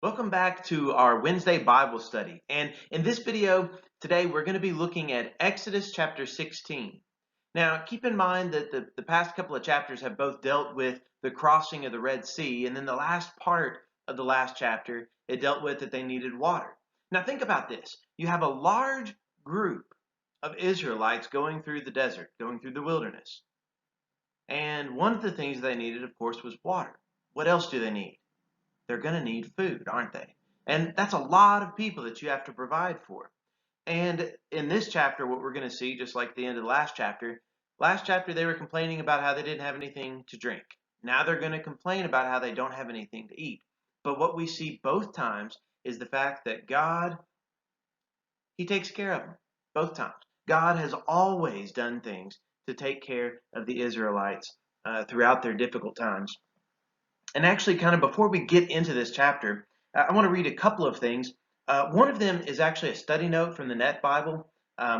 Welcome back to our Wednesday Bible study. And in this video today, we're going to be looking at Exodus chapter 16. Now, keep in mind that the past couple of chapters have both dealt with the crossing of the Red Sea, and then the last part of the last chapter, it dealt with that they needed water. Now, think about this. You have a large group of Israelites going through the desert, going through the wilderness. And one of the things they needed, of course, was water. What else do they need? They're going to need food, aren't they? And that's a lot of people that you have to provide for. And in this chapter, what we're going to see, just like the end of the last chapter they were complaining about how they didn't have anything to drink. Now they're going to complain about how they don't have anything to eat. But what we see both times is the fact that God, He takes care of them. Both times. God has always done things to take care of the Israelites throughout their difficult times. And actually, kind of before we get into this chapter, I want to read a couple of things. One of them is actually a study note from the Net Bible,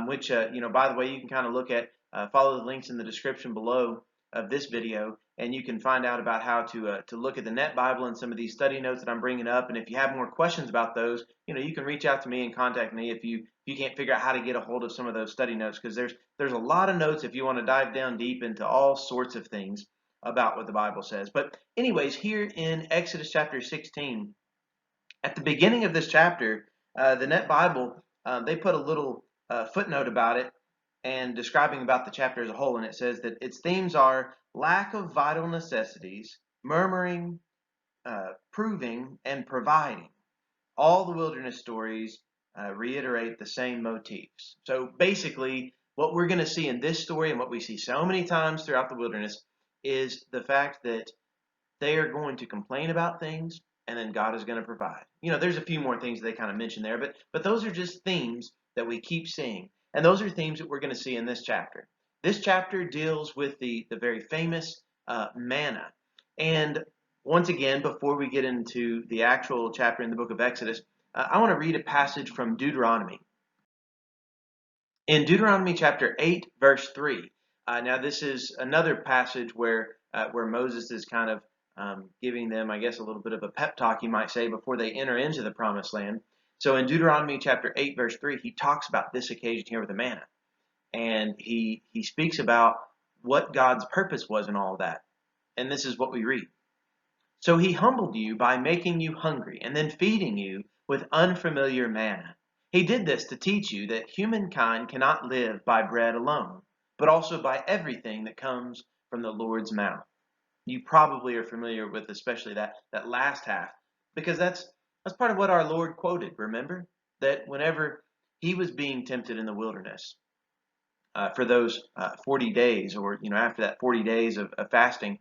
which, by the way, you can kind of look at, follow the links in the description below of this video, and you can find out about how to look at the Net Bible and some of these study notes that I'm bringing up. And if you have more questions about those, you can reach out to me and contact me if you can't figure out how to get a hold of some of those study notes, because there's a lot of notes if you want to dive down deep into all sorts of things about what the Bible says. But anyways, here in Exodus chapter 16, at the beginning of this chapter, the Net Bible, they put a little footnote about it and describing about the chapter as a whole, and it says that its themes are lack of vital necessities, murmuring, proving, and providing. All the wilderness stories reiterate the same motifs. So basically, what we're going to see in this story and what we see so many times throughout the wilderness is the fact that they are going to complain about things and then God is going to provide. There's a few more things they kind of mention there, but those are just themes that we keep seeing. And those are themes that we're going to see in this chapter. This chapter deals with the very famous manna. And once again, before we get into the actual chapter in the book of Exodus, I want to read a passage from Deuteronomy. In Deuteronomy chapter 8, verse 3, now this is another passage where Moses is kind of giving them, I guess, a little bit of a pep talk, you might say, before they enter into the promised land. So in Deuteronomy chapter 8, verse 3, he talks about this occasion here with the manna. And he speaks about what God's purpose was in all of that. And this is what we read. So he humbled you by making you hungry and then feeding you with unfamiliar manna. He did this to teach you that humankind cannot live by bread alone, but also by everything that comes from the Lord's mouth. You probably are familiar with especially that last half, because that's part of what our Lord quoted. Remember that whenever he was being tempted in the wilderness for those 40 days, or after that 40 days of fasting,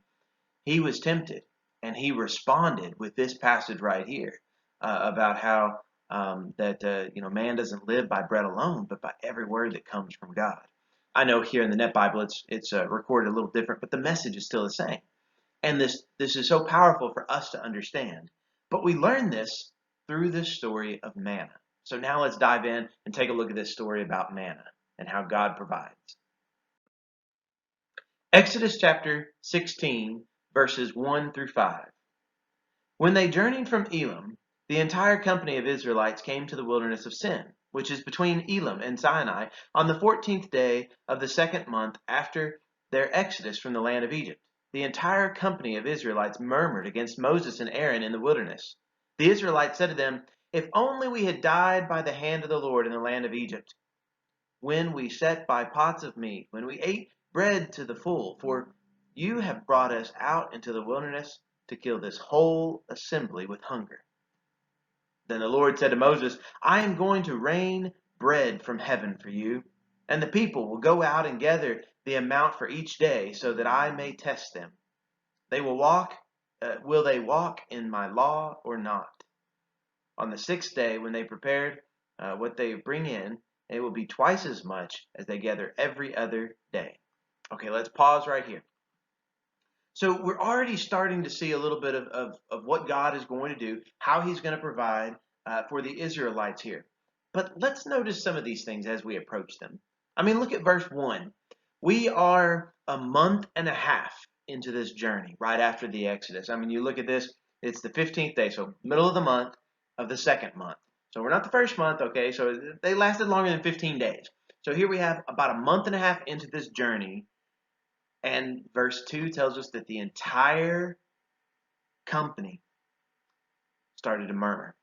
he was tempted, and he responded with this passage right here about how that man doesn't live by bread alone, but by every word that comes from God. I know here in the Net Bible it's recorded a little different, but the message is still the same. And this is so powerful for us to understand. But we learn this through this story of manna. So now let's dive in and take a look at this story about manna and how God provides. Exodus chapter 16, verses 1 through 5. When they journeyed from Elim, the entire company of Israelites came to the wilderness of Sin, which is between Elim and Sinai, on the 14th day of the second month after their exodus from the land of Egypt. The entire company of Israelites murmured against Moses and Aaron in the wilderness. The Israelites said to them, "If only we had died by the hand of the Lord in the land of Egypt, when we sat by pots of meat, when we ate bread to the full, for you have brought us out into the wilderness to kill this whole assembly with hunger." Then the Lord said to Moses, "I am going to rain bread from heaven for you, and the people will go out and gather the amount for each day, so that I may test them. They will they walk in my law or not? On the sixth day, when they prepared what they bring in, it will be twice as much as they gather every other day." Okay, let's pause right here. So we're already starting to see a little bit of what God is going to do, how he's going to provide for the Israelites here. But let's notice some of these things as we approach them. I mean, look at verse 1. We are a month and a half into this journey right after the Exodus. I mean, you look at this, it's the 15th day, so middle of the month. of the second month. So we're not the first month, okay? So they lasted longer than 15 days. So here we have about a month and a half into this journey, and verse 2 tells us that the entire company started to murmur.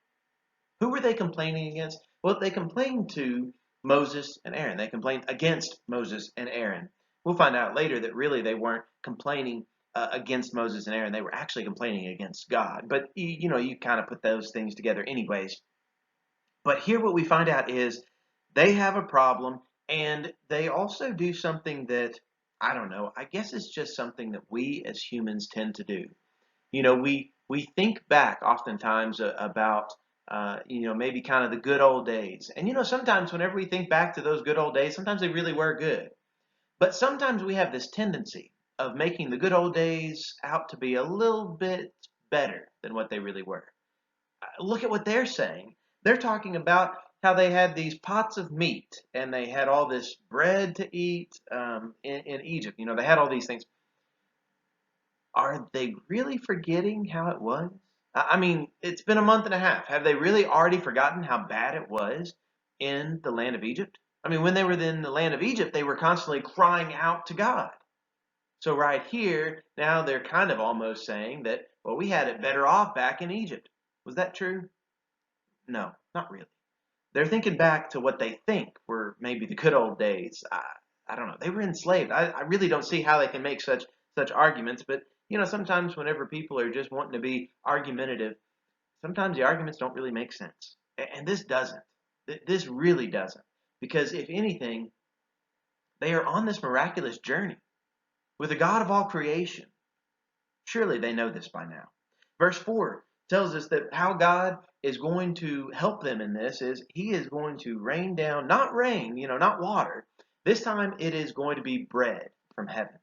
Who were they complaining against? Well, they complained to Moses and Aaron. They complained against Moses and Aaron. We'll find out later that really they weren't complaining against Moses and Aaron. They were actually complaining against God. But you kind of put those things together anyways. But here what we find out is they have a problem, and they also do something that, I don't know, I guess it's just something that we as humans tend to do. We think back oftentimes about maybe kind of the good old days. And sometimes whenever we think back to those good old days, sometimes they really were good. But sometimes we have this tendency of making the good old days out to be a little bit better than what they really were. Look at what they're saying. They're talking about how they had these pots of meat and they had all this bread to eat in Egypt. They had all these things. Are they really forgetting how it was? I mean, it's been a month and a half. Have they really already forgotten how bad it was in the land of Egypt? I mean, when they were in the land of Egypt, they were constantly crying out to God. So right here, now they're kind of almost saying that, well, we had it better off back in Egypt. Was that true? No, not really. They're thinking back to what they think were maybe the good old days. I don't know. They were enslaved. I really don't see how they can make such arguments. But sometimes whenever people are just wanting to be argumentative, sometimes the arguments don't really make sense. And this doesn't. This really doesn't. Because if anything, they are on this miraculous journey with the God of all creation. Surely they know this by now. Verse 4 tells us that how God is going to help them in this is he is going to rain down, not rain, not water. This time it is going to be bread from heaven.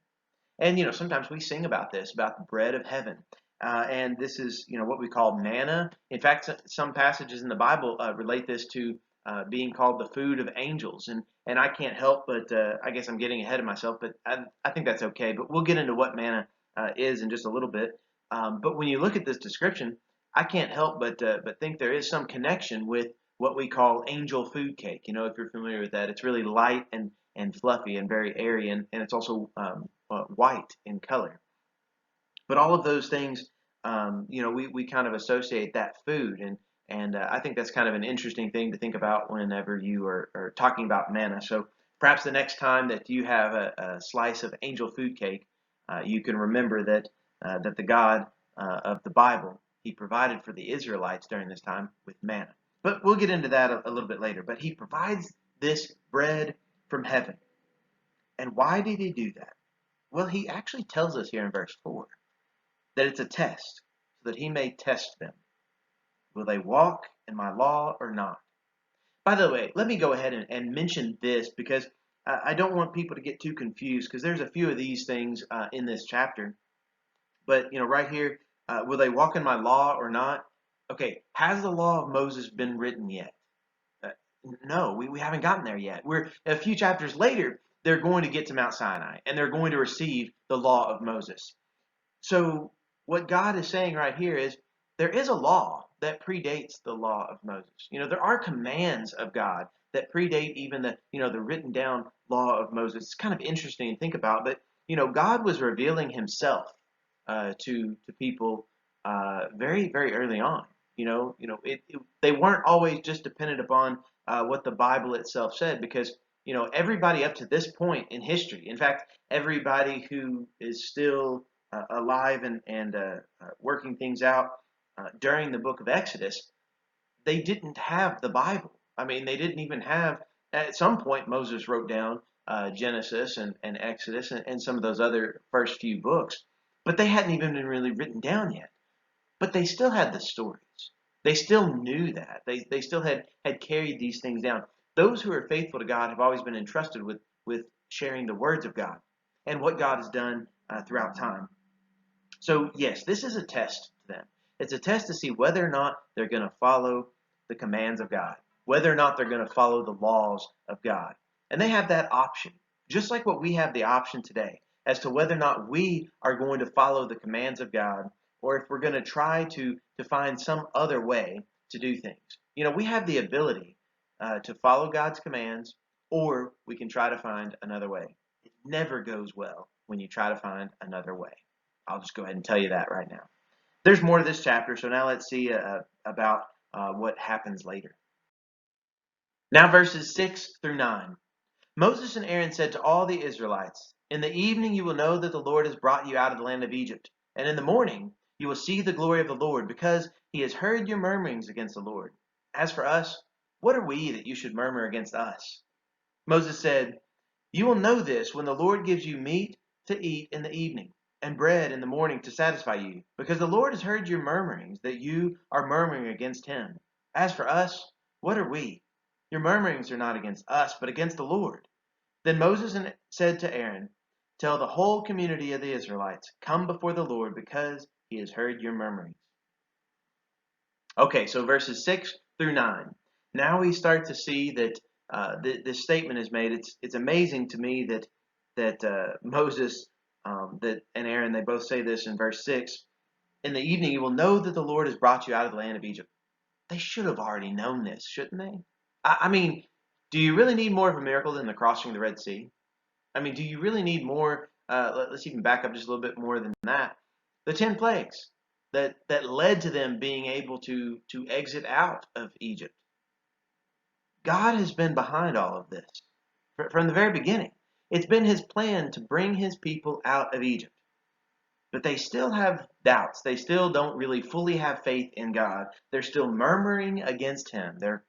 And, sometimes we sing about this, about the bread of heaven. And this is, what we call manna. In fact, some passages in the Bible relate this to being called the food of angels. And I can't help but, I guess I'm getting ahead of myself, but I think that's okay. But we'll get into what manna is in just a little bit. But when you look at this description, I can't help but think there is some connection with what we call angel food cake. If you're familiar with that, it's really light and fluffy and very airy, and it's also white in color. But all of those things, we kind of associate that food, and I think that's kind of an interesting thing to think about whenever you are talking about manna. So perhaps the next time that you have a slice of angel food cake, you can remember that the God of the Bible, he provided for the Israelites during this time with manna. But we'll get into that a little bit later. But he provides this bread from heaven. And why did he do that? Well, he actually tells us here in verse 4 that it's a test, so that he may test them. Will they walk in my law or not? By the way, let me go ahead and mention this because I don't want people to get too confused because there's a few of these things in this chapter. But, right here, will they walk in my law or not? Okay, has the law of Moses been written yet? No, we haven't gotten there yet. We're a few chapters later, they're going to get to Mount Sinai and they're going to receive the law of Moses. So what God is saying right here is there is a law that predates the law of Moses. There are commands of God that predate even the written down law of Moses. It's kind of interesting to think about, but God was revealing himself to people very, very early on. They weren't always just dependent upon what the Bible itself said, because everybody up to this point in history, in fact, everybody who is still alive and working things out during the book of Exodus, they didn't have the Bible. I mean, they didn't even have, at some point, Moses wrote down Genesis and Exodus and some of those other first few books, but they hadn't even been really written down yet. But they still had the stories. They still knew that. They still had carried these things down. Those who are faithful to God have always been entrusted with sharing the words of God and what God has done throughout time. So, yes, this is a test to them. It's a test to see whether or not they're going to follow the commands of God, whether or not they're going to follow the laws of God. And they have that option, just like what we have the option today, as to whether or not we are going to follow the commands of God, or if we're going to try to find some other way to do things. We have the ability to follow God's commands, or we can try to find another way. It never goes well when you try to find another way. I'll just go ahead and tell you that right now. There's more to this chapter, so now let's see about what happens later. Now verses 6 through 9. Moses and Aaron said to all the Israelites, "In the evening you will know that the Lord has brought you out of the land of Egypt, and in the morning you will see the glory of the Lord, because he has heard your murmurings against the Lord. As for us, what are we that you should murmur against us?" Moses said, "You will know this when the Lord gives you meat to eat in the evening, and bread in the morning to satisfy you, because the Lord has heard your murmurings, that you are murmuring against him. As for us, what are we? Your murmurings are not against us, but against the Lord." Then Moses said to Aaron, "Tell the whole community of the Israelites, come before the Lord, because he has heard your murmurings." Okay, so verses 6 through 9. Now we start to see that this statement is made. It's amazing to me that Moses and Aaron, they both say this in verse 6. In the evening you will know that the Lord has brought you out of the land of Egypt. They should have already known this, shouldn't they? I mean, do you really need more of a miracle than the crossing of the Red Sea? I mean, do you really need more? Let's even back up just a little bit more than that. The 10 plagues that led to them being able to exit out of Egypt. God has been behind all of this from the very beginning. It's been his plan to bring his people out of Egypt. But they still have doubts. They still don't really fully have faith in God. They're still murmuring against him. They're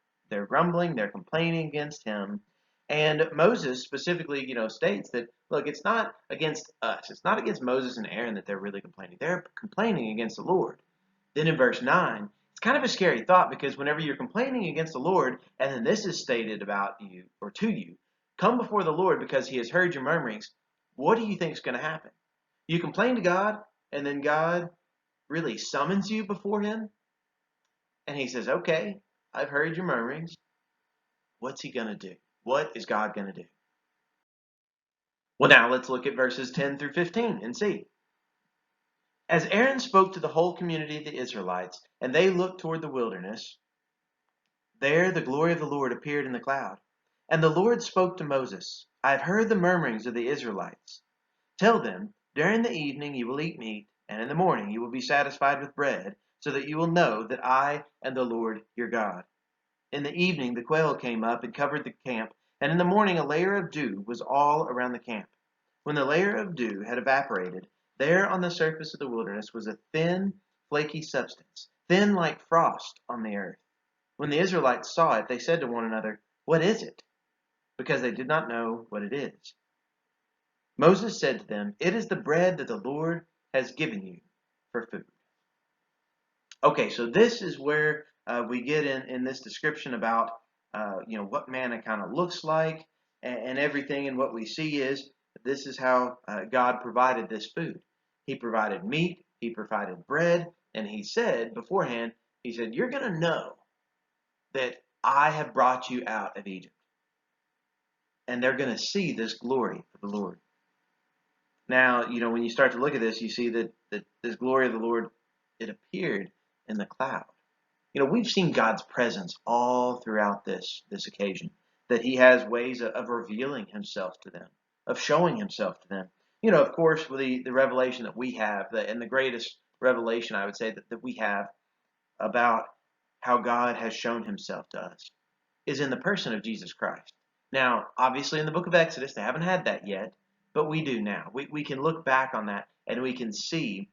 grumbling. They're complaining against him. And Moses specifically, states that, look, it's not against us. It's not against Moses and Aaron that they're really complaining. They're complaining against the Lord. Then in verse 9, it's kind of a scary thought, because whenever you're complaining against the Lord, and then this is stated about you or to you, come before the Lord because he has heard your murmurings, what do you think is going to happen? You complain to God, and then God really summons you before him, and he says, "Okay, I've heard your murmurings." What's he going to do? What is God going to do? Well, now let's look at verses 10 through 15 and see. As Aaron spoke to the whole community of the Israelites, and they looked toward the wilderness, there the glory of the Lord appeared in the cloud. And the Lord spoke to Moses, "I have heard the murmurings of the Israelites. Tell them, during the evening you will eat meat, and in the morning you will be satisfied with bread, so that you will know that I am the Lord your God." In the evening the quail came up and covered the camp, and in the morning a layer of dew was all around the camp. When the layer of dew had evaporated, there on the surface of the wilderness was a thin, flaky substance, thin like frost on the earth. When the Israelites saw it, they said to one another, "What is it?" Because they did not know what it is. Moses said to them, "It is the bread that the Lord has given you for food." Okay, so this is where we get in this description about what manna kind of looks like and everything. And what we see is this is how God provided this food. He provided meat, he provided bread, and he said beforehand, he said, "You're going to know that I have brought you out of Egypt." And they're going to see this glory of the Lord. Now, when you start to look at this, you see that this glory of the Lord, it appeared in the cloud. We've seen God's presence all throughout this occasion, that he has ways of revealing himself to them, of showing himself to them. Of course, with the revelation that we have, and the greatest revelation, I would say, that we have about how God has shown himself to us is in the person of Jesus Christ. Now, obviously in the book of Exodus, they haven't had that yet, but we do now. We can look back on that, and we can see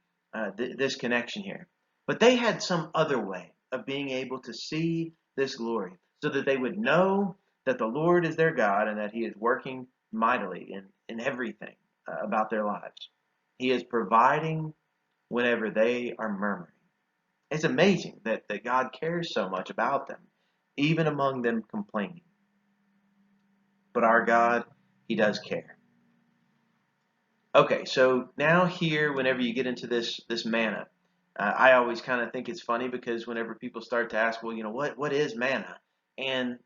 this connection here. But they had some other way of being able to see this glory, so that they would know that the Lord is their God and that he is working mightily in everything about their lives. He is providing whenever they are murmuring. It's amazing that God cares so much about them, even among them complaining. But our God, he does care. Okay, so now here, whenever you get into this manna, I always kind of think it's funny, because whenever people start to ask, well, what is manna? And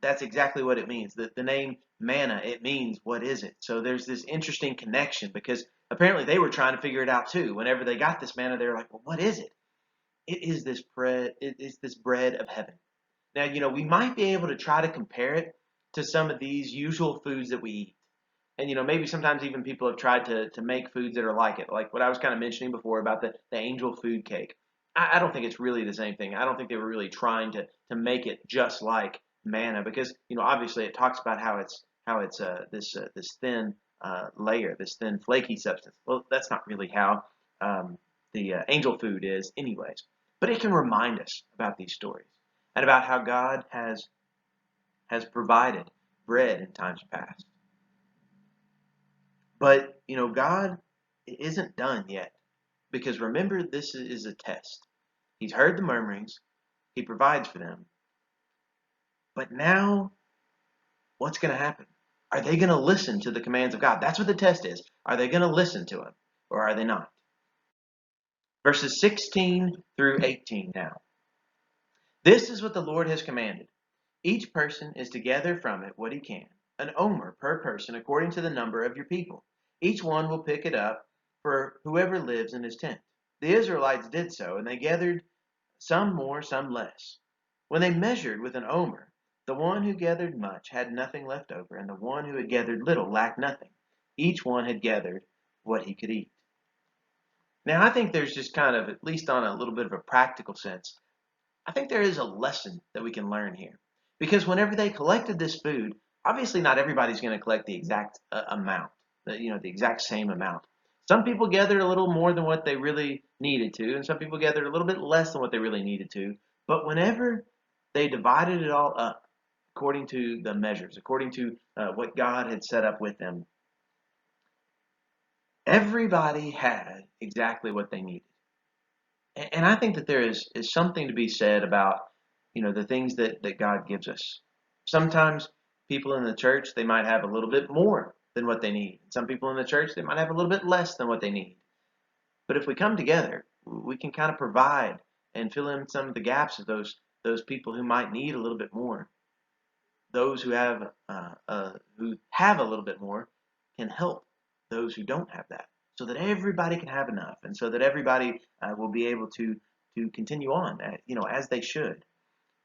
that's exactly what it means. The name manna, it means what is it? So there's this interesting connection, because apparently they were trying to figure it out too. Whenever they got this manna, they were like, well, what is it? It is this bread. It is this bread of heaven. Now, we might be able to try to compare it to some of these usual foods that we eat. And, maybe sometimes even people have tried to make foods that are like it, like what I was kind of mentioning before about the angel food cake. I don't think it's really the same thing. I don't think they were really trying to make it just like manna because, obviously it talks about how it's this thin layer, this thin flaky substance. Well, that's not really how the angel food is, anyways. But it can remind us about these stories and about how God has provided bread in times past. But, God isn't done yet. Because remember, this is a test. He's heard the murmurings, He provides for them. But now, what's going to happen? Are they going to listen to the commands of God? That's what the test is. Are they going to listen to Him, or are they not? Verses 16 through 18 now. This is what the Lord has commanded. Each person is to gather from it what he can, an omer per person according to the number of your people. Each one will pick it up for whoever lives in his tent. The Israelites did so, and they gathered some more, some less. When they measured with an omer, the one who gathered much had nothing left over, and the one who had gathered little lacked nothing. Each one had gathered what he could eat. Now, I think there's just kind of, at least on a little bit of a practical sense, I think there is a lesson that we can learn here. Because whenever they collected this food, obviously not everybody's going to collect the exact amount, the exact same amount. Some people gathered a little more than what they really needed to, and some people gathered a little bit less than what they really needed to. But whenever they divided it all up according to the measures, according to what God had set up with them, everybody had exactly what they needed. And I think that there is something to be said about, the things that God gives us. Sometimes people in the church, they might have a little bit more than what they need. Some people in the church, they might have a little bit less than what they need. But if we come together, we can kind of provide and fill in some of the gaps of those people who might need a little bit more. Those who have a little bit more can help those who don't have that, so that everybody can have enough, and so that everybody will be able to continue on, as they should.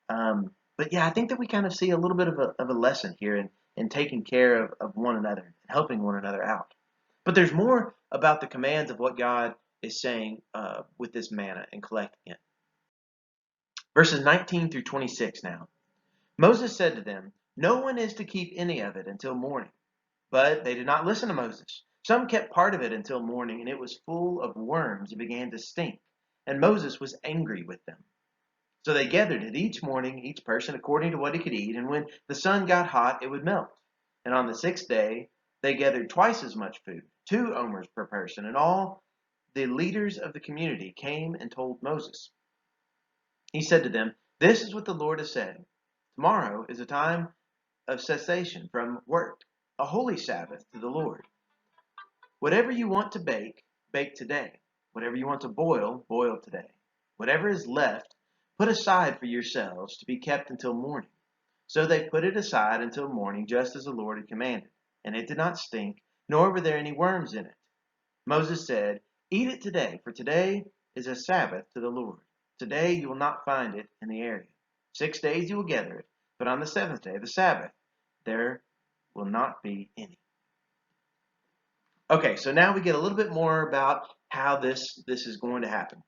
But yeah, I think that we kind of see a little bit of a lesson here in taking care of one another and helping one another out. But there's more about the commands of what God is saying with this manna and collecting it. Verses 19 through 26 now. Moses said to them, "No one is to keep any of it until morning." But they did not listen to Moses. Some kept part of it until morning, and it was full of worms and began to stink. And Moses was angry with them. So they gathered it each morning, each person according to what he could eat. And when the sun got hot, it would melt. And on the sixth day, they gathered twice as much food, 2 omers per person. And all the leaders of the community came and told Moses. He said to them, "This is what the Lord has said. Tomorrow is a time of cessation from work, a holy Sabbath to the Lord. Whatever you want to bake, bake today. Whatever you want to boil, boil today. Whatever is left, put aside for yourselves to be kept until morning." So they put it aside until morning, just as the Lord had commanded. And it did not stink, nor were there any worms in it. Moses said, "Eat it today, for today is a Sabbath to the Lord. Today you will not find it in the area. 6 days you will gather it, but on the seventh day, the Sabbath, there will not be any." Okay, so now we get a little bit more about how this is going to happen.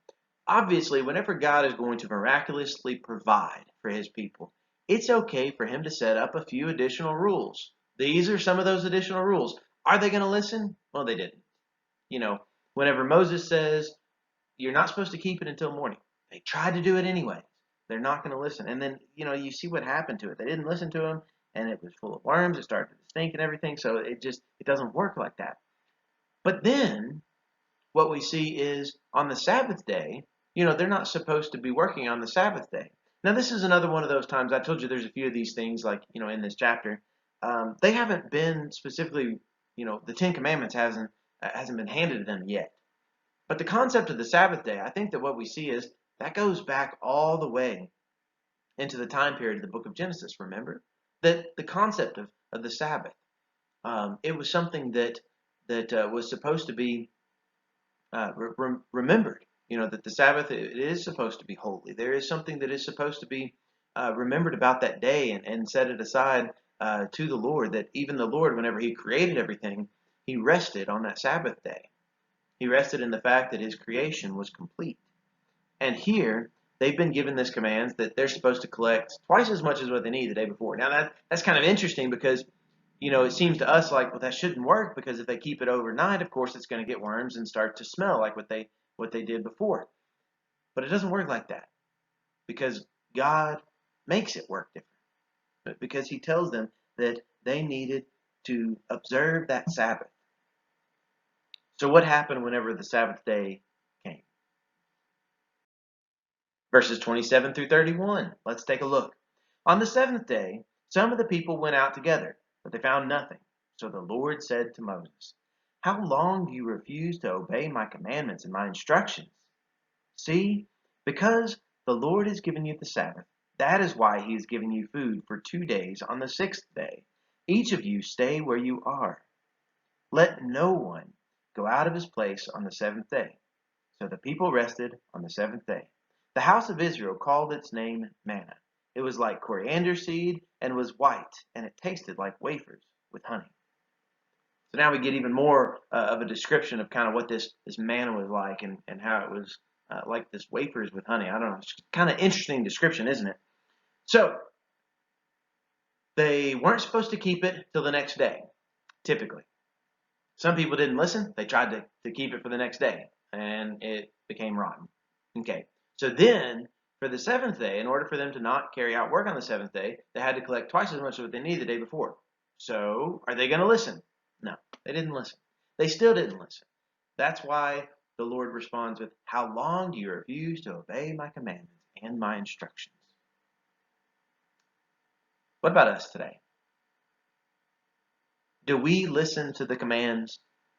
Obviously, whenever God is going to miraculously provide for his people, it's okay for him to set up a few additional rules. These are some of those additional rules. Are they going to listen? Well, they didn't. Whenever Moses says, "You're not supposed to keep it until morning," they tried to do it anyway. They're not going to listen. And then, you see what happened to it. They didn't listen to him, and it was full of worms. It started to stink and everything. So it doesn't work like that. But then what we see is on the Sabbath day, they're not supposed to be working on the Sabbath day. Now, this is another one of those times. I told you there's a few of these things, like, in this chapter. They haven't been specifically, the Ten Commandments hasn't been handed to them yet. But the concept of the Sabbath day, I think that what we see is that goes back all the way into the time period of the book of Genesis, remember? That the concept of the Sabbath, it was something that was supposed to be remembered. that the Sabbath, it is supposed to be holy. There is something that is supposed to be remembered about that day and set it aside to the Lord, that even the Lord, whenever he created everything, he rested on that Sabbath day. He rested in the fact that his creation was complete. And here, they've been given this command that they're supposed to collect twice as much as what they need the day before. Now, that's kind of interesting because, it seems to us like, well, that shouldn't work, because if they keep it overnight, of course, it's going to get worms and start to smell like what they did before. But it doesn't work like that, because God makes it work different. Because he tells them that they needed to observe that Sabbath. So what happened whenever the Sabbath day came? Verses 27 through 31. Let's take a look. On the seventh day, some of the people went out together, but they found nothing. So the Lord said to Moses, "How long do you refuse to obey my commandments and my instructions? See, because the Lord has given you the Sabbath, that is why he is giving you food for 2 days on the sixth day. Each of you stay where you are. Let no one go out of his place on the seventh day." So the people rested on the seventh day. The house of Israel called its name manna. It was like coriander seed and was white, and it tasted like wafers with honey. So now we get even more of a description of kind of what this manna was like, and how it was like this wafers with honey. I don't know. It's kind of interesting description, isn't it? So they weren't supposed to keep it till the next day, typically. Some people didn't listen. They tried to keep it for the next day, and it became rotten. Okay. So then, for the seventh day, in order for them to not carry out work on the seventh day, they had to collect twice as much as what they needed the day before. So, are they going to listen? No, they didn't listen. They still didn't listen. That's why the Lord responds with, "How long do you refuse to obey my commandments and my instructions?" What about us today? Do we listen to the commands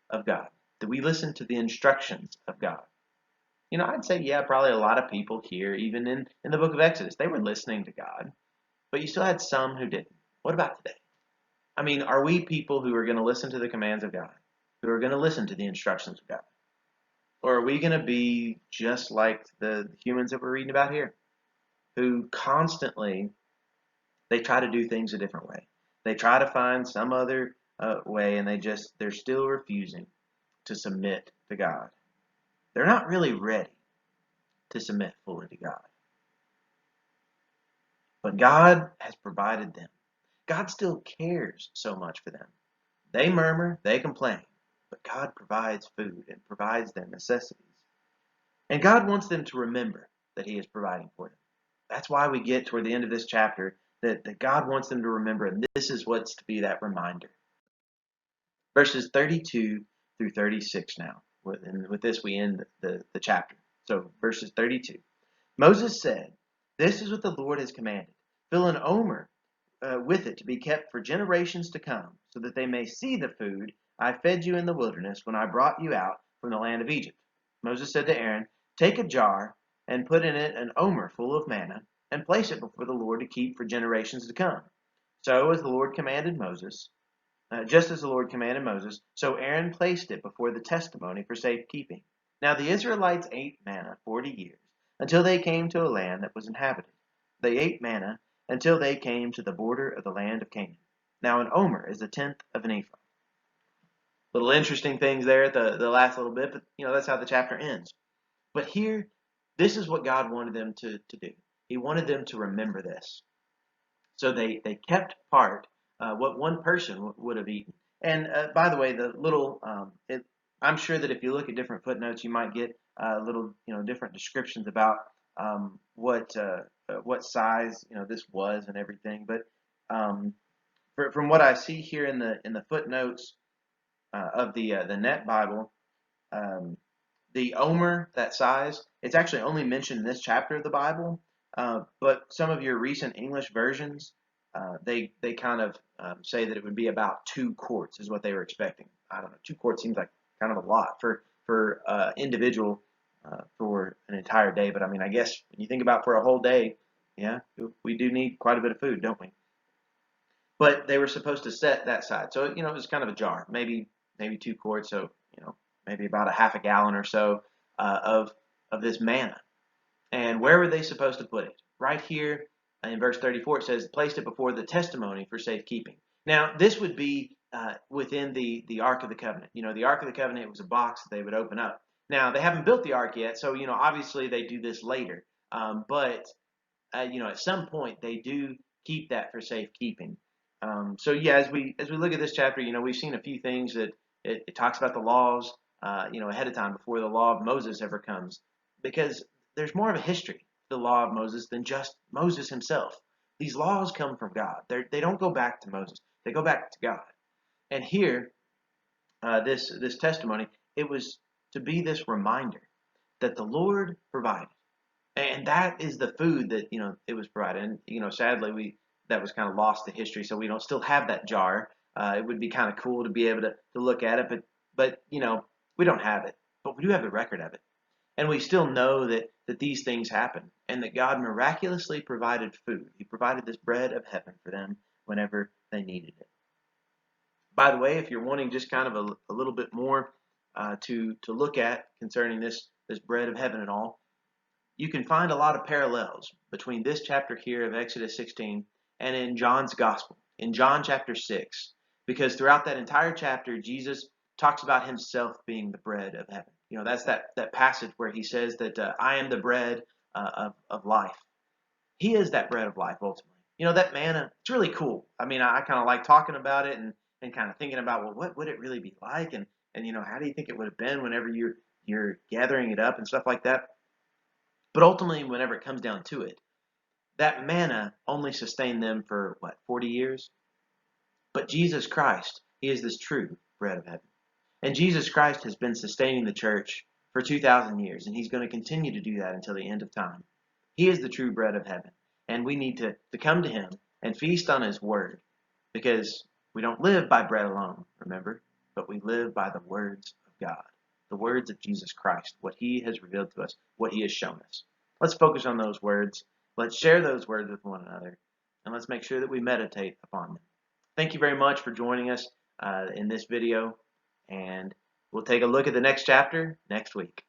of God? Do we listen to the instructions of God? I'd say, yeah, probably a lot of people here, even in the book of Exodus, they were listening to God, but you still had some who didn't. What about today? I mean, are we people who are going to listen to the commands of God, who are going to listen to the instructions of God? Or are we going to be just like the humans that we're reading about here, who constantly, they try to do things a different way. They try to find some other way, and they're still refusing to submit to God. They're not really ready to submit fully to God. But God has provided them. God still cares so much for them. They murmur, they complain, but God provides food and provides their necessities. And God wants them to remember that he is providing for them. That's why we get toward the end of this chapter that God wants them to remember, and this is what's to be that reminder. Verses 32 through 36 now. And with this we end the chapter. So verses 32. Moses said, "This is what the Lord has commanded. Fill an omer with it to be kept for generations to come, so that they may see the food I fed you in the wilderness when I brought you out from the land of Egypt." Moses said to Aaron, "Take a jar and put in it an omer full of manna, and place it before the Lord to keep for generations to come." So as the Lord commanded Moses, just as the Lord commanded Moses, so Aaron placed it before the testimony for safekeeping. Now the Israelites ate manna 40 years, until they came to a land that was inhabited. They ate manna until they came to the border of the land of Canaan. Now an omer is a tenth of an ephah. Little interesting things there at the last little bit, but that's how the chapter ends. But here, this is what God wanted them to do. He wanted them to remember this. So they kept part what one person would have eaten. And by the way, the little I'm sure that if you look at different footnotes, you might get little different descriptions about what size this was and everything. But from what I see here in the footnotes of the Net Bible, the omer, that size, it's actually only mentioned in this chapter of the Bible. But some of your recent English versions, they kind of say that it would be about 2 quarts is what they were expecting. I don't know. 2 quarts seems like kind of a lot for individual for an entire day. But I mean, I guess when you think about for a whole day, yeah, we do need quite a bit of food, don't we? But they were supposed to set that side, so it was kind of a jar, maybe 2 quarts, so maybe about a half a gallon or so of of this manna. And where were they supposed to put it? Right here in verse 34, it says, placed it before the testimony for safekeeping. Now, this would be within the Ark of the Covenant. The Ark of the Covenant was a box that they would open up. Now, they haven't built the Ark yet, so, obviously they do this later. But at some point, they do keep that for safekeeping. So, yeah, as we look at this chapter, we've seen a few things that it talks about the laws, ahead of time before the law of Moses ever comes, because there's more of a history to the law of Moses than just Moses himself. These laws come from God. They don't go back to Moses. They go back to God. And here, this testimony, it was to be this reminder that the Lord provided, and that is the food that it was provided. And sadly, that was kind of lost to history, so we don't still have that jar. It would be kind of cool to be able to look at it, but we don't have it, but we do have the record of it. And we still know that these things happen and that God miraculously provided food. He provided this bread of heaven for them whenever they needed it. By the way, if you're wanting just kind of a little bit more to look at concerning this bread of heaven and all, you can find a lot of parallels between this chapter here of Exodus 16 and in John's Gospel, in John chapter 6, because throughout that entire chapter, Jesus talks about himself being the bread of heaven. That's that passage where he says that I am the bread of life. He is that bread of life ultimately. That manna, it's really cool. I mean, I kind of like talking about it and kind of thinking about, well, what would it really be like? And how do you think it would have been whenever you're gathering it up and stuff like that? But ultimately, whenever it comes down to it, that manna only sustained them for, 40 years? But Jesus Christ, he is this true bread of heaven. And Jesus Christ has been sustaining the church for 2,000 years, and he's going to continue to do that until the end of time. He is the true bread of heaven, and we need to come to him and feast on his word, because we don't live by bread alone, remember, but we live by the words of God, the words of Jesus Christ, what he has revealed to us, what he has shown us. Let's focus on those words. Let's share those words with one another, and let's make sure that we meditate upon them. Thank you very much for joining us in this video, and we'll take a look at the next chapter next week.